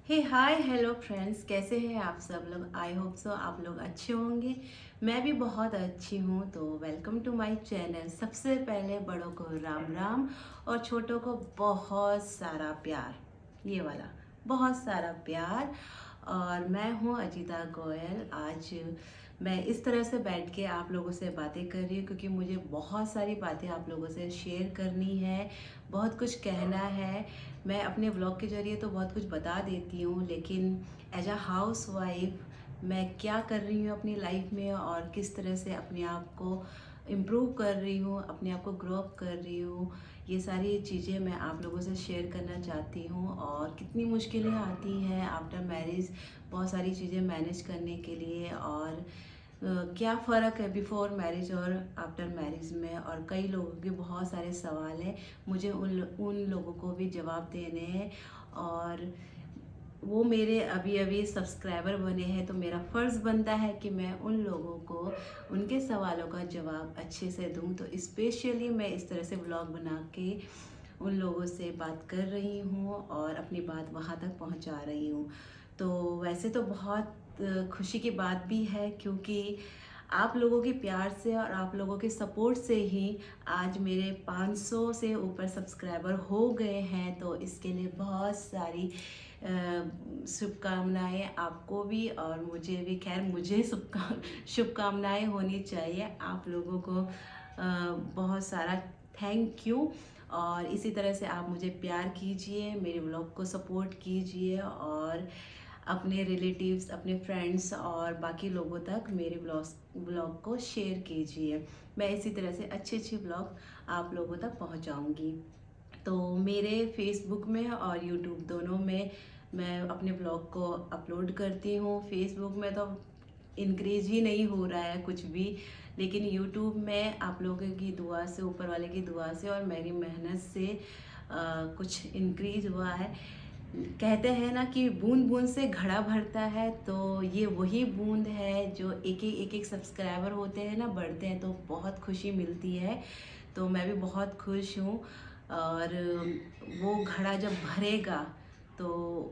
हे hi hello friends, कैसे हैं आप सब लोग। आई होप सो आप लोग अच्छे होंगे। मैं भी बहुत अच्छी हूँ। तो वेलकम टू माय चैनल। सबसे पहले बड़ों को राम राम और छोटों को बहुत सारा प्यार। ये वाला बहुत सारा प्यार। और मैं हूँ अजीता गोयल। आज मैं इस तरह से बैठ के आप लोगों से बातें कर रही हूँ क्योंकि मुझे बहुत सारी बातें आप लोगों से शेयर करनी है, बहुत कुछ कहना है। मैं अपने व्लॉग के ज़रिए तो बहुत कुछ बता देती हूँ, लेकिन एज अ हाउस वाइफ मैं क्या कर रही हूँ अपनी लाइफ में और किस तरह से अपने आप को इम्प्रूव कर रही हूँ, अपने आप को ग्रो अप कर रही हूँ, ये सारी चीज़ें मैं आप लोगों से शेयर करना चाहती हूँ। और कितनी मुश्किलें आती हैं आफ्टर मैरिज, बहुत सारी चीज़ें मैनेज करने के लिए। और क्या फ़र्क है बिफ़ोर मैरिज और आफ्टर मैरिज में। और कई लोगों के बहुत सारे सवाल हैं, मुझे उन लोगों को भी जवाब देने हैं। और वो मेरे अभी अभी सब्सक्राइबर बने हैं, तो मेरा फ़र्ज़ बनता है कि मैं उन लोगों को उनके सवालों का जवाब अच्छे से दूं। तो स्पेशली मैं इस तरह से व्लॉग बना के उन लोगों से बात कर रही हूँ और अपनी बात वहाँ तक पहुँचा रही हूँ। तो वैसे तो बहुत खुशी की बात भी है, क्योंकि आप लोगों के प्यार से और आप लोगों के सपोर्ट से ही आज मेरे 500 से ऊपर सब्सक्राइबर हो गए हैं। तो इसके लिए बहुत सारी शुभकामनाएं आपको भी और मुझे भी। खैर, मुझे शुभकामनाएं होनी चाहिए। आप लोगों को बहुत सारा थैंक यू। और इसी तरह से आप मुझे प्यार कीजिए, मेरे व्लॉग को सपोर्ट कीजिए और अपने रिलेटिव्स, अपने फ्रेंड्स और बाकी लोगों तक मेरे ब्लॉग को शेयर कीजिए। मैं इसी तरह से अच्छे अच्छे ब्लॉग आप लोगों तक पहुंचाऊंगी। तो मेरे फेसबुक में और यूट्यूब दोनों में मैं अपने ब्लॉग को अपलोड करती हूँ। फेसबुक में तो इंक्रीज ही नहीं हो रहा है कुछ भी, लेकिन यूट्यूब में आप लोगों की दुआ से, ऊपर वाले की दुआ से और मेरी मेहनत से कुछ इंक्रीज हुआ है। कहते हैं ना कि बूंद बूंद से घड़ा भरता है, तो ये वही बूंद है जो एक एक सब्सक्राइबर होते हैं ना, बढ़ते हैं तो बहुत खुशी मिलती है। तो मैं भी बहुत खुश हूँ। और वो घड़ा जब भरेगा तो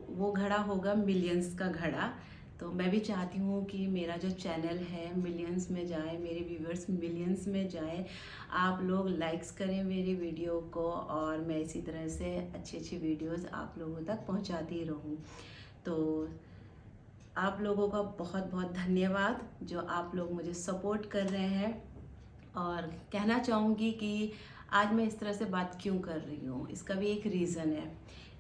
वो घड़ा होगा मिलियंस का घड़ा। तो मैं भी चाहती हूँ कि मेरा जो चैनल है मिलियंस में जाए, मेरे व्यूवर्स मिलियंस में जाए। आप लोग लाइक्स करें मेरी वीडियो को और मैं इसी तरह से अच्छी अच्छी वीडियोस आप लोगों तक पहुँचाती रहूँ। तो आप लोगों का बहुत बहुत धन्यवाद जो आप लोग मुझे सपोर्ट कर रहे हैं। और कहना चाहूँगी कि आज मैं इस तरह से बात क्यों कर रही हूँ, इसका भी एक रीज़न है।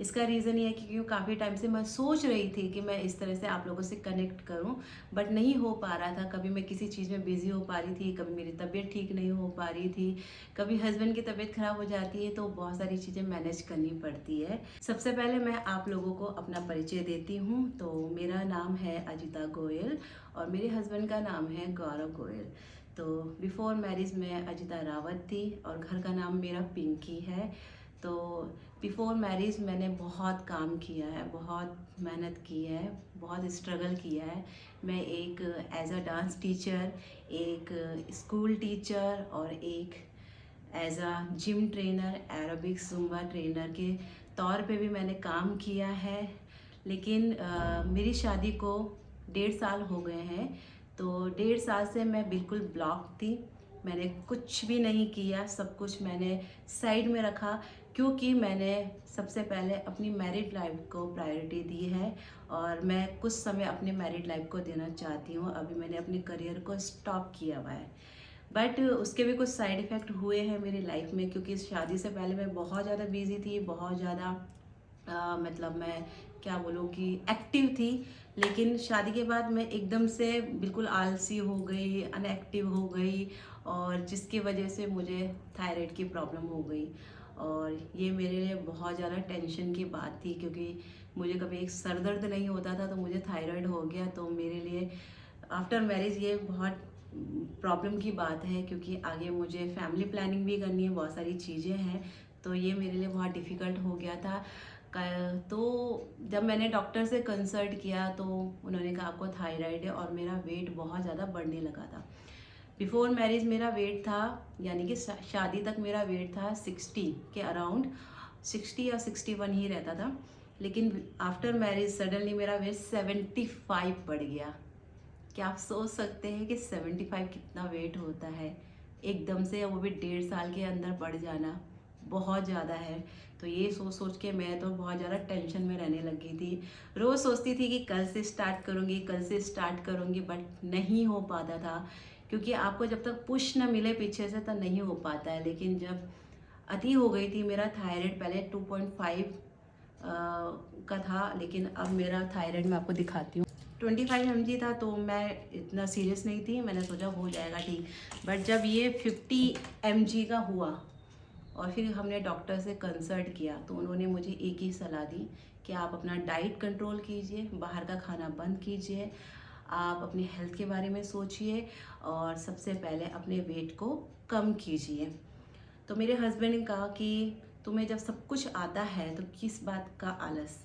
इसका रीज़न ये है कि क्यों काफ़ी टाइम से मैं सोच रही थी कि मैं इस तरह से आप लोगों से कनेक्ट करूँ, बट नहीं हो पा रहा था। कभी मैं किसी चीज़ में बिज़ी हो पा रही थी, कभी मेरी तबीयत ठीक नहीं हो पा रही थी, कभी हस्बैंड की तबीयत ख़राब हो जाती है, तो बहुत सारी चीज़ें मैनेज करनी पड़ती है। सबसे पहले मैं आप लोगों को अपना परिचय देती हूँ। तो मेरा नाम है अजिता गोयल और मेरे हस्बैंड का नाम है गौरव गोयल। तो बिफ़ोर मैरिज मैं अजिता रावत थी और घर का नाम मेरा पिंकी है। तो बिफ़ोर मैरिज मैंने बहुत काम किया है, बहुत मेहनत की है, बहुत स्ट्रगल किया है। मैं एक एज अ डांस टीचर, एक स्कूल टीचर और एक as a gym trainer, aerobics Zumba trainer के तौर पे भी मैंने काम किया है। लेकिन मेरी शादी को 1.5 साल हो गए हैं। तो 1.5 साल से मैं बिल्कुल ब्लॉक थी। मैंने कुछ भी नहीं किया, सब कुछ मैंने साइड में रखा, क्योंकि मैंने सबसे पहले अपनी मैरिड लाइफ को प्रायोरिटी दी है और मैं कुछ समय अपने मैरिड लाइफ को देना चाहती हूँ। अभी मैंने अपने करियर को स्टॉप किया हुआ है, बट उसके भी कुछ साइड इफ़ेक्ट हुए हैं मेरी लाइफ में, क्योंकि शादी से पहले मैं बहुत ज़्यादा बिजी थी, बहुत ज़्यादा मतलब मैं क्या बोलूँ कि एक्टिव थी। लेकिन शादी के बाद मैं एकदम से बिल्कुल आलसी हो गई, अनएक्टिव हो गई, और जिसकी वजह से मुझे थायराइड की प्रॉब्लम हो गई। और ये मेरे लिए बहुत ज़्यादा टेंशन की बात थी, क्योंकि मुझे कभी एक सर दर्द नहीं होता था, तो मुझे थायराइड हो गया। तो मेरे लिए आफ्टर मैरिज ये बहुत प्रॉब्लम की बात है, क्योंकि आगे मुझे फैमिली प्लानिंग भी करनी है, बहुत सारी चीज़ें हैं। तो ये मेरे लिए बहुत डिफ़िकल्ट हो गया था। तो जब मैंने डॉक्टर से कंसल्ट किया तो उन्होंने कहा आपको थायराइड है, और मेरा वेट बहुत ज़्यादा बढ़ने लगा था। बिफोर मैरिज मेरा वेट था, यानी कि शादी तक मेरा वेट था 60 के अराउंड, 60 या 61 ही रहता था। लेकिन आफ्टर मैरिज सडनली मेरा वेट 75 बढ़ गया। क्या आप सोच सकते हैं कि 75 कितना वेट होता है एकदम से, वो भी 1.5 साल के अंदर बढ़ जाना बहुत ज़्यादा है। तो ये सोच सोच के मैं तो बहुत ज़्यादा टेंशन में रहने लगी थी। रोज़ सोचती थी कि कल से स्टार्ट करूँगी, कल से स्टार्ट करूँगी, बट नहीं हो पाता था, क्योंकि आपको जब तक पुश ना मिले पीछे से तो नहीं हो पाता है। लेकिन जब अति हो गई थी, मेरा थायराइड पहले 2.5 का था, लेकिन अब मेरा थायराइड मैं आपको दिखाती हूँ 25 mg था। तो मैं इतना सीरियस नहीं थी, मैंने सोचा हो जाएगा ठीक। बट जब ये 50 mg का हुआ और फिर हमने डॉक्टर से कंसल्ट किया, तो उन्होंने मुझे एक ही सलाह दी कि आप अपना डाइट कंट्रोल कीजिए, बाहर का खाना बंद कीजिए, आप अपनी हेल्थ के बारे में सोचिए और सबसे पहले अपने वेट को कम कीजिए। तो मेरे हस्बैंड ने कहा कि तुम्हें जब सब कुछ आता है तो किस बात का आलस,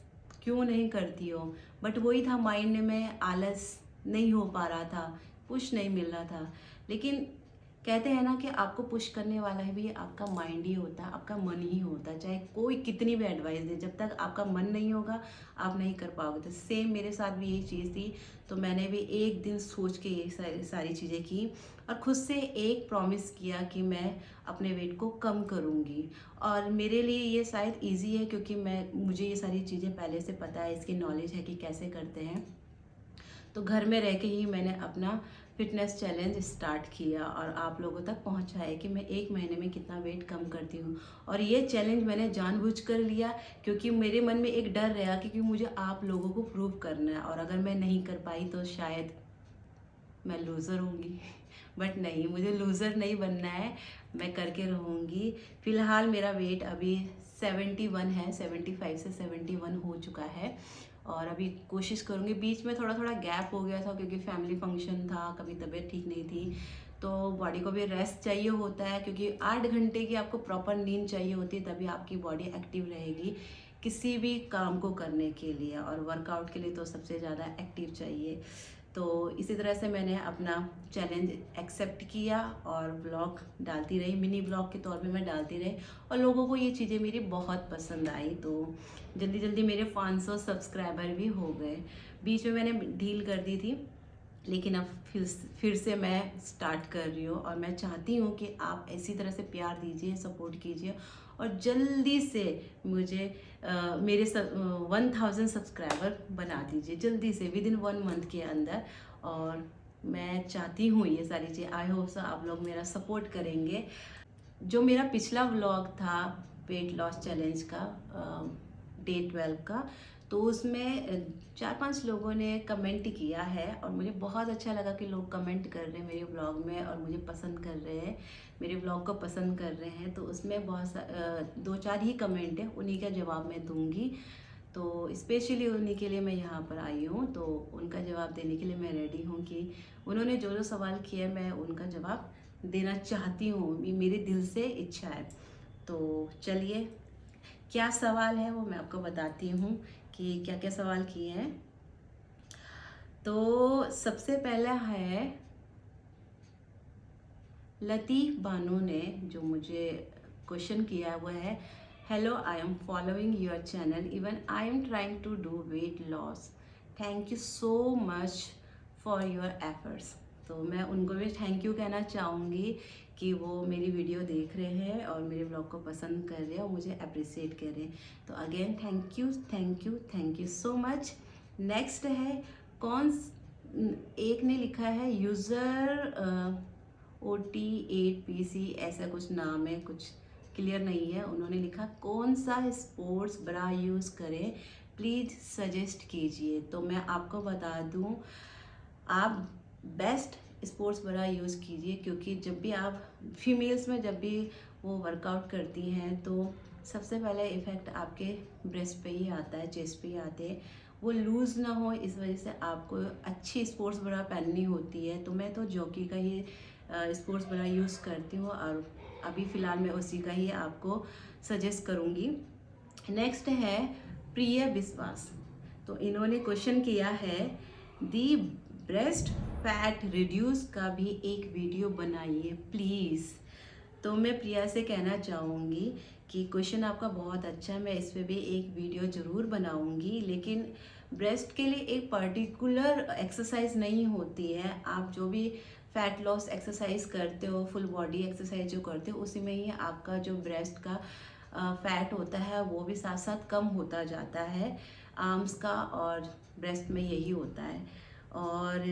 क्यों नहीं करती हो। बट वही था, माइंड में आलस नहीं हो पा रहा था, पुश नहीं मिल रहा था। लेकिन कहते हैं ना कि आपको पुश करने वाला है भी आपका माइंड ही होता है, आपका मन ही होता है। चाहे कोई कितनी भी एडवाइस दे, जब तक आपका मन नहीं होगा आप नहीं कर पाओगे। तो सेम मेरे साथ भी यही चीज़ थी। तो मैंने भी एक दिन सोच के ये सारी चीज़ें की और खुद से एक प्रॉमिस किया कि मैं अपने वेट को कम करूँगी। और मेरे लिए ये शायद ईजी है, क्योंकि मुझे ये सारी चीज़ें पहले से पता है, इसकी नॉलेज है कि कैसे करते हैं। तो घर में रह के ही मैंने अपना फिटनेस चैलेंज स्टार्ट किया और आप लोगों तक पहुंचाया कि मैं 1 महीने में कितना वेट कम करती हूँ। और ये चैलेंज मैंने जानबूझकर लिया, क्योंकि मेरे मन में एक डर रहा कि मुझे आप लोगों को प्रूव करना है, और अगर मैं नहीं कर पाई तो शायद मैं लूज़र होंगी। बट नहीं, मुझे लूज़र नहीं बनना है, मैं करके रहूँगी। फ़िलहाल मेरा वेट अभी 71 है, 75 से 71 हो चुका है। और अभी कोशिश करूँगी, बीच में थोड़ा थोड़ा गैप हो गया था क्योंकि फैमिली फंक्शन था, कभी तबीयत ठीक नहीं थी, तो बॉडी को भी रेस्ट चाहिए होता है, क्योंकि 8 घंटे की आपको प्रॉपर नींद चाहिए होती है, तभी आपकी बॉडी एक्टिव रहेगी किसी भी काम को करने के लिए। और वर्कआउट के लिए तो सबसे ज़्यादा एक्टिव चाहिए। तो इसी तरह से मैंने अपना चैलेंज एक्सेप्ट किया और ब्लॉग डालती रही, मिनी ब्लॉग के तौर पे मैं डालती रही, और लोगों को ये चीज़ें मेरी बहुत पसंद आई। तो जल्दी जल्दी मेरे 500 सब्सक्राइबर भी हो गए। बीच में मैंने ढील कर दी थी, लेकिन अब फिर से मैं स्टार्ट कर रही हूँ। और मैं चाहती हूँ कि आप इसी तरह से प्यार दीजिए, सपोर्ट कीजिए, और जल्दी से मुझे मेरे 1000 सब्सक्राइबर बना दीजिए, जल्दी से, विद इन 1 मंथ के अंदर। और मैं चाहती हूँ ये सारी चीज़, आई होप सो आप लोग मेरा सपोर्ट करेंगे। जो मेरा पिछला व्लॉग था वेट लॉस चैलेंज का, डे 12 का, तो उसमें 4-5 लोगों ने कमेंट किया है, और मुझे बहुत अच्छा लगा कि लोग कमेंट कर रहे हैं मेरे ब्लॉग में और मुझे पसंद कर रहे हैं, मेरे ब्लॉग को पसंद कर रहे हैं। तो उसमें बहुत 2-4 ही कमेंट है, उन्हीं का जवाब मैं दूंगी। तो स्पेशली उन्हीं के लिए मैं यहाँ पर आई हूँ, तो उनका जवाब देने के लिए मैं रेडी हूँ कि उन्होंने जो जो सवाल किए मैं उनका जवाब देना चाहती हूँ, मेरे दिल से इच्छा है। तो चलिए, क्या सवाल है वो मैं आपको बताती हूँ कि क्या क्या सवाल किए हैं। तो सबसे पहला है लतीफ़ बानो ने जो मुझे क्वेश्चन किया हुआ है, hello, I am following your channel, even I am trying to do weight loss, thank you so much for your efforts. तो मैं उनको भी थैंक यू कहना चाहूँगी कि वो मेरी वीडियो देख रहे हैं और मेरे ब्लॉग को पसंद कर रहे हैं और मुझे अप्रिसिएट कर रहे हैं। तो again thank you, thank you, thank you so much. Next है, एक ने लिखा है यूज़र OT8PC, ऐसा कुछ नाम है, कुछ क्लियर नहीं है। उन्होंने लिखा कौन सा स्पोर्ट्स ब्रा यूज़ करें, प्लीज़ सजेस्ट कीजिए। तो मैं आपको बता दूं, आप बेस्ट स्पोर्ट्स ब्रा यूज़ कीजिए, क्योंकि जब भी आप फीमेल्स में जब भी वो वर्कआउट करती हैं तो सबसे पहले इफ़ेक्ट आपके ब्रेस्ट पे ही आता है, चेस्ट पे ही आते हैं। वो लूज़ ना हो, इस वजह से आपको अच्छी स्पोर्ट्स ब्रा पहननी होती है। तो मैं तो जॉकी का ही स्पोर्ट्स ब्रा यूज़ करती हूँ, और अभी फ़िलहाल मैं उसी का ही आपको सजेस्ट करूँगी। नेक्स्ट है प्रिय विश्वास। तो इन्होंने क्वेश्चन किया है, दी ब्रेस्ट फैट रिड्यूस का भी एक वीडियो बनाइए प्लीज़। तो मैं प्रिया से कहना चाहूँगी कि क्वेश्चन आपका बहुत अच्छा है, मैं इस पे भी एक वीडियो ज़रूर बनाऊंगी। लेकिन ब्रेस्ट के लिए एक पर्टिकुलर एक्सरसाइज नहीं होती है। आप जो भी फैट लॉस एक्सरसाइज करते हो, फुल बॉडी एक्सरसाइज जो करते हो, उसी में ही आपका जो ब्रेस्ट का फैट होता है वो भी साथ साथ कम होता जाता है। आर्म्स का और ब्रेस्ट में यही होता है। और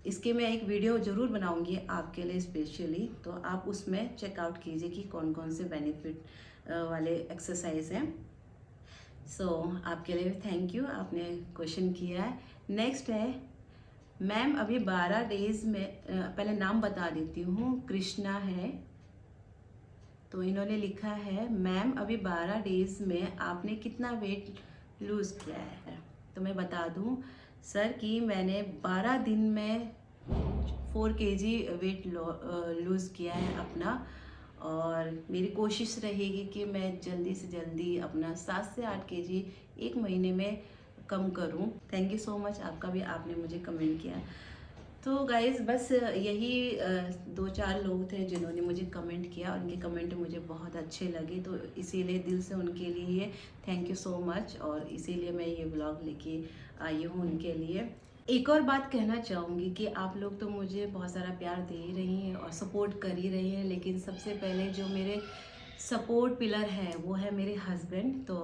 इसके मैं एक वीडियो ज़रूर बनाऊंगी आपके लिए स्पेशली, तो आप उसमें चेकआउट कीजिए कि कौन कौन से बेनिफिट वाले एक्सरसाइज हैं। सो आपके लिए थैंक यू, आपने क्वेश्चन किया है। नेक्स्ट है, मैम अभी 12 डेज में पहले नाम बता देती हूँ, कृष्णा है। तो इन्होंने लिखा है, मैम अभी 12 डेज में आपने कितना वेट लूज़ किया है। तो मैं बता दूँ सर कि मैंने 12 दिन में 4 kg वेट लूज़ किया है अपना। और मेरी कोशिश रहेगी कि मैं जल्दी से जल्दी अपना 7 से 8 kg एक महीने में कम करूं। थैंक यू सो मच, आपका भी, आपने मुझे कमेंट किया। तो गाइज़ बस यही 2-4 लोग थे जिन्होंने मुझे कमेंट किया। उनके कमेंट मुझे बहुत अच्छे लगे, तो इसीलिए दिल से उनके लिए थैंक यू सो मच। और इसीलिए मैं ये व्लॉग लेके आई हूँ उनके लिए। एक और बात कहना चाहूँगी कि आप लोग तो मुझे बहुत सारा प्यार दे ही रही हैं और सपोर्ट कर ही रही हैं, लेकिन सबसे पहले जो मेरे सपोर्ट पिलर है वो है मेरे हस्बैंड। तो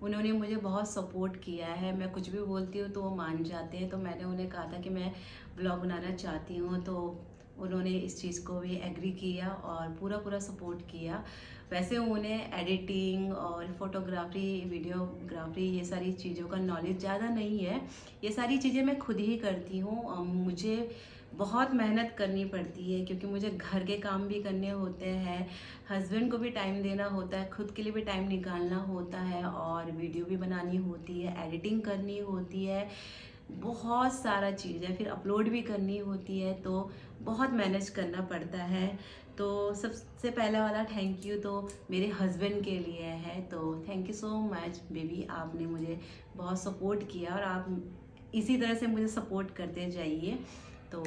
उन्होंने मुझे बहुत सपोर्ट किया है। मैं कुछ भी बोलती हूँ तो वो मान जाते हैं। तो मैंने उन्हें कहा था कि मैं ब्लॉग बनाना चाहती हूँ, तो उन्होंने इस चीज़ को भी एग्री किया और पूरा पूरा सपोर्ट किया। वैसे उन्हें एडिटिंग और फोटोग्राफी, वीडियोग्राफी, ये सारी चीज़ों का नॉलेज ज़्यादा नहीं है। ये सारी चीज़ें मैं खुद ही करती हूँ। मुझे बहुत मेहनत करनी पड़ती है क्योंकि मुझे घर के काम भी करने होते हैं, हस्बैंड को भी टाइम देना होता है, खुद के लिए भी टाइम निकालना होता है, और वीडियो भी बनानी होती है, एडिटिंग करनी होती है, बहुत सारा चीज़ है, फिर अपलोड भी करनी होती है। तो बहुत मैनेज करना पड़ता है। तो सबसे पहला वाला थैंक यू तो मेरे हस्बैंड के लिए है। तो thank you so much baby, आपने मुझे बहुत सपोर्ट किया और आप इसी तरह से मुझे सपोर्ट करते जाइए। तो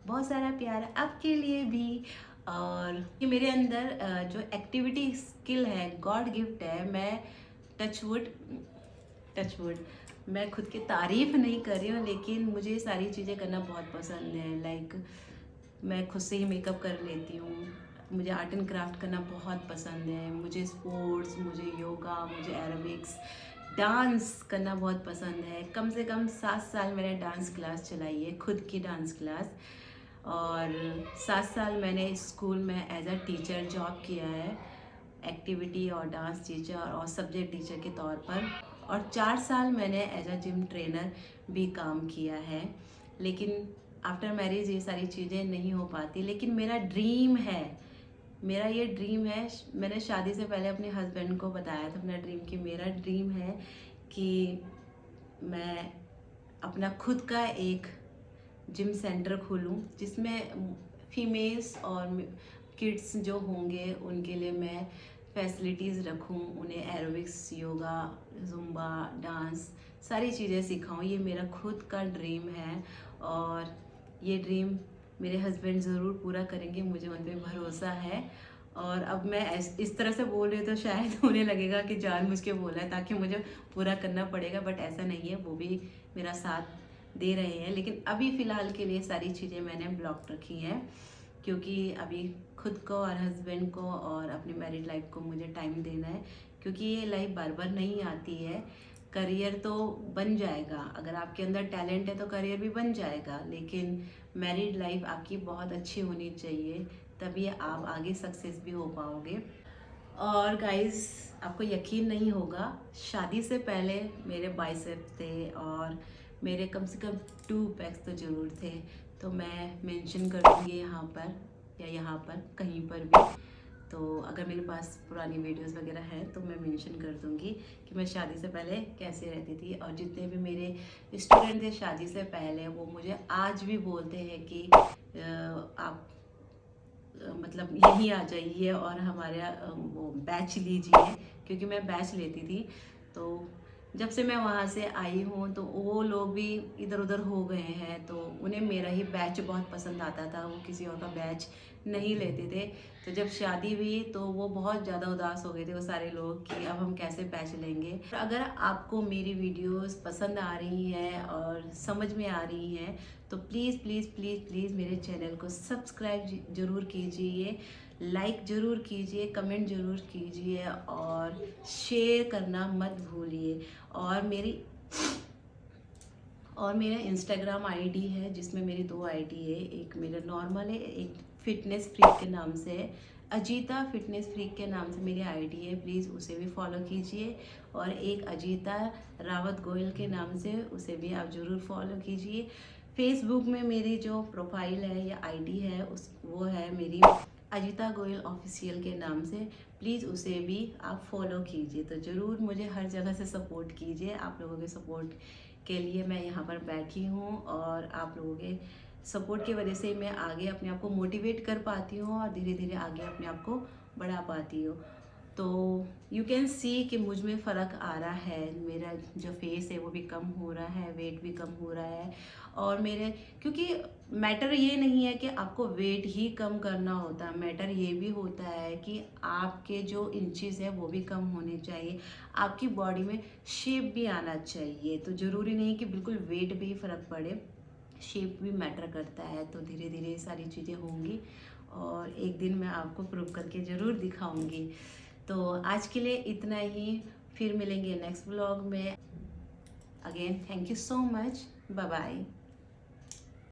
बहुत सारा प्यार आपके लिए भी। और ये मेरे अंदर जो एक्टिविटी स्किल है, गॉड गिफ्ट है। मैं टचवुड टचवुड मैं खुद की तारीफ नहीं कर रही हूँ, लेकिन मुझे ये सारी चीज़ें करना बहुत पसंद है। लाइक मैं खुद से ही मेकअप कर लेती हूँ, मुझे आर्ट एंड क्राफ्ट करना बहुत पसंद है, मुझे स्पोर्ट्स, मुझे योगा, मुझे एरोबिक्स, डांस करना बहुत पसंद है। कम से कम 7 साल मैंने डांस क्लास चलाई है, खुद की डांस क्लास। और 7 साल मैंने स्कूल में एज अ टीचर जॉब किया है, एक्टिविटी और डांस टीचर और सब्जेक्ट टीचर के तौर पर। और 4 साल मैंने एज अ जिम ट्रेनर भी काम किया है। लेकिन आफ्टर मैरिज ये सारी चीज़ें नहीं हो पाती। लेकिन मेरा ड्रीम है, मेरा ये ड्रीम है, मैंने शादी से पहले अपने हस्बैंड को बताया था अपना ड्रीम, कि मेरा ड्रीम है कि मैं अपना खुद का एक जिम सेंटर खोलूं, जिसमें फीमेल्स और किड्स जो होंगे उनके लिए मैं फैसिलिटीज़ रखूं, उन्हें एरोबिक्स, योगा, जुम्बा, डांस, सारी चीज़ें सिखाऊं। ये मेरा खुद का ड्रीम है और ये ड्रीम मेरे हस्बैंड ज़रूर पूरा करेंगे, मुझे उन पर भरोसा है। और अब मैं इस तरह से बोल रही हूँ तो शायद उन्हें लगेगा कि जानबूझ के बोला है ताकि मुझे पूरा करना पड़ेगा, बट ऐसा नहीं है, वो भी मेरा साथ दे रहे हैं। लेकिन अभी फ़िलहाल के लिए सारी चीज़ें मैंने ब्लॉक रखी हैं, क्योंकि अभी खुद को और हस्बैंड को और अपनी मैरिड लाइफ को मुझे टाइम देना है, क्योंकि ये लाइफ बार बार नहीं आती है। करियर तो बन जाएगा, अगर आपके अंदर टैलेंट है तो करियर भी बन जाएगा, लेकिन मैरिड लाइफ आपकी बहुत अच्छी होनी चाहिए, तभी आप आगे सक्सेस भी हो पाओगे। और गाइस आपको यकीन नहीं होगा, शादी से पहले मेरे बाइसेप्स थे और मेरे कम से कम 2 पैक्स तो ज़रूर थे। तो मैं मेंशन कर दूँगी यहाँ पर या यहाँ पर कहीं पर भी। तो अगर मेरे पास पुरानी वीडियोस वगैरह हैं तो मैं मेंशन कर दूँगी कि मैं शादी से पहले कैसे रहती थी। और जितने भी मेरे स्टूडेंट थे शादी से पहले, वो मुझे आज भी बोलते हैं कि आप मतलब यहीं आ जाइए और हमारा वो बैच लीजिए, क्योंकि मैं बैच लेती थी। तो जब से मैं वहाँ से आई हूँ तो वो लोग भी इधर उधर हो गए हैं, तो उन्हें मेरा ही बैच बहुत पसंद आता था, वो किसी और का बैच नहीं लेते थे। तो जब शादी हुई तो वो बहुत ज़्यादा उदास हो गए थे वो सारे लोग कि अब हम कैसे पैच लेंगे। अगर आपको मेरी वीडियोस पसंद आ रही हैं और समझ में आ रही हैं तो प्लीज़ प्लीज़ प्लीज़ प्लीज़ मेरे चैनल को सब्सक्राइब ज़रूर कीजिए, लाइक ज़रूर कीजिए, कमेंट ज़रूर कीजिए और शेयर करना मत भूलिए। और मेरा इंस्टाग्राम आईडी है जिसमें मेरी 2 आईडी है, एक मेरा नॉर्मल है, एक फिटनेस फ्रीक के नाम से है। अजीता फिटनेस फ्रीक के नाम से मेरी आईडी है, प्लीज़ उसे भी फॉलो कीजिए। और एक अजीता रावत गोयल के नाम से, उसे भी आप ज़रूर फॉलो कीजिए। फेसबुक में मेरी जो प्रोफाइल है या आईडी है वो है मेरी अजीता गोयल ऑफिशियल के नाम से, प्लीज़ उसे भी आप फॉलो कीजिए। तो ज़रूर मुझे हर जगह से सपोर्ट कीजिए, आप लोगों के सपोर्ट के लिए मैं यहाँ पर बैठी हूँ और आप लोगों के सपोर्ट की वजह से मैं आगे अपने आप को मोटिवेट कर पाती हूँ और धीरे धीरे आगे अपने आप को बढ़ा पाती हूँ। तो यू कैन सी कि मुझ में फ़र्क आ रहा है, मेरा जो फेस है वो भी कम हो रहा है, वेट भी कम हो रहा है। और मेरे क्योंकि मैटर ये नहीं है कि आपको वेट ही कम करना होता है, मैटर ये भी होता है कि आपके जो इंचेस है वो भी कम होने चाहिए, आपकी बॉडी में शेप भी आना चाहिए। तो ज़रूरी नहीं कि बिल्कुल वेट पे ही फ़र्क पड़े, शेप भी मैटर करता है। तो धीरे धीरे ये सारी चीज़ें होंगी और एक दिन मैं आपको प्रूव करके ज़रूर दिखाऊंगी। तो आज के लिए इतना ही, फिर मिलेंगे नेक्स्ट व्लॉग में। Again thank you so much, bye bye.